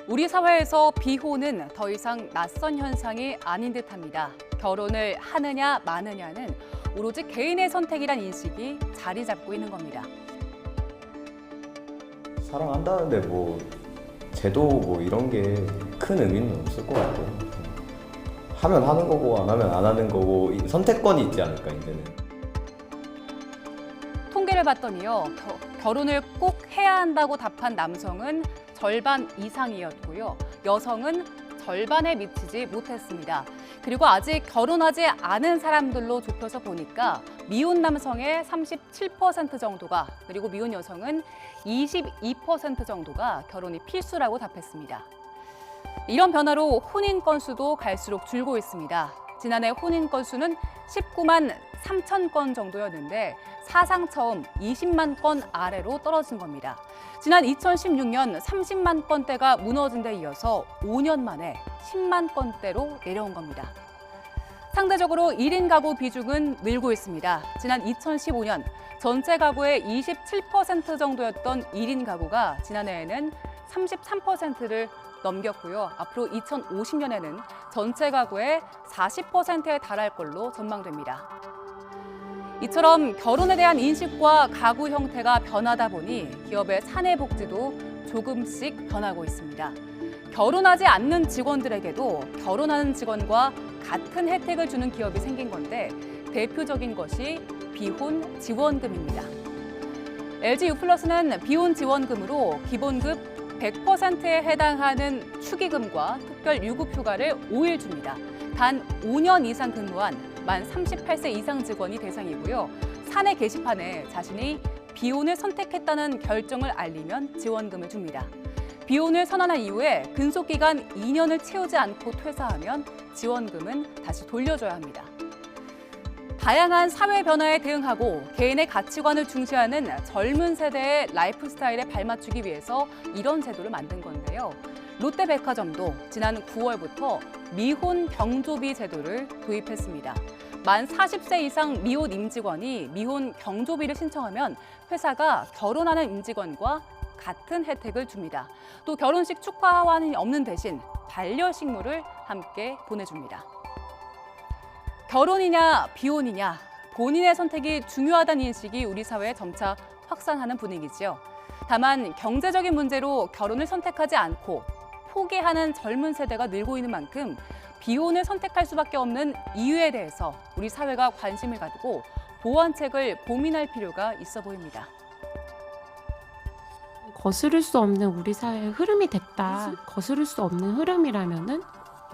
우리 사회에서 비혼은 더 이상 낯선 현상이 아닌 듯합니다. 결혼을 하느냐 마느냐는 오로지 개인의 선택이란 인식이 자리 잡고 있는 겁니다. 사랑한다는데 뭐 제도 뭐 이런 게 큰 의미는 없을 것 같아요. 하면 하는 거고 안 하면 안 하는 거고 선택권이 있지 않을까 이제는. 통계를 봤더니요. 결혼을 꼭 해야 한다고 답한 남성은 절반 이상이었고요. 여성은 절반에 미치지 못했습니다. 그리고 아직 결혼하지 않은 사람들로 좁혀서 보니까 미혼 남성의 37% 정도가, 그리고 미혼 여성은 22% 정도가 결혼이 필수라고 답했습니다. 이런 변화로 혼인 건수도 갈수록 줄고 있습니다. 지난해 혼인 건수는 19만 3천 건 정도였는데 사상 처음 20만 건 아래로 떨어진 겁니다. 지난 2016년 30만 건대가 무너진 데 이어서 5년 만에 10만 건대로 내려온 겁니다. 상대적으로 1인 가구 비중은 늘고 있습니다. 지난 2015년 전체 가구의 27% 정도였던 1인 가구가 지난해에는 33%를 넘겼고요. 앞으로 2050년에는 전체 가구의 40%에 달할 걸로 전망됩니다. 이처럼 결혼에 대한 인식과 가구 형태가 변하다 보니 기업의 사내 복지도 조금씩 변하고 있습니다. 결혼하지 않는 직원들에게도 결혼하는 직원과 같은 혜택을 주는 기업이 생긴 건데 대표적인 것이 비혼 지원금입니다. LG유플러스는 비혼 지원금으로 기본급 100%에 해당하는 축의금과 특별 유급휴가를 5일 줍니다. 단 5년 이상 근무한 만 38세 이상 직원이 대상이고요. 사내 게시판에 자신이 비혼을 선택했다는 결정을 알리면 지원금을 줍니다. 비혼을 선언한 이후에 근속기간 2년을 채우지 않고 퇴사하면 지원금은 다시 돌려줘야 합니다. 다양한 사회 변화에 대응하고 개인의 가치관을 중시하는 젊은 세대의 라이프 스타일에 발맞추기 위해서 이런 제도를 만든 건데요. 롯데백화점도 지난 9월부터 미혼 경조비 제도를 도입했습니다. 만 40세 이상 미혼 임직원이 미혼 경조비를 신청하면 회사가 결혼하는 임직원과 같은 혜택을 줍니다. 또 결혼식 축하환이 없는 대신 반려식물을 함께 보내줍니다. 결혼이냐 비혼이냐 본인의 선택이 중요하다는 인식이 우리 사회에 점차 확산하는 분위기지요. 다만 경제적인 문제로 결혼을 선택하지 않고 포기하는 젊은 세대가 늘고 있는 만큼 비혼을 선택할 수밖에 없는 이유에 대해서 우리 사회가 관심을 가지고 보완책을 고민할 필요가 있어 보입니다. 거스를 수 없는 우리 사회의 흐름이 됐다. 거스를 수 없는 흐름이라면은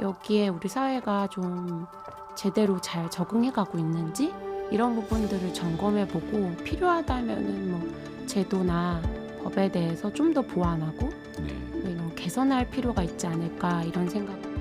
여기에 우리 사회가 좀 제대로 잘 적응해가고 있는지 이런 부분들을 점검해보고 필요하다면은 뭐 제도나 법에 대해서 좀 더 보완하고 뭐 이런 개선할 필요가 있지 않을까 이런 생각.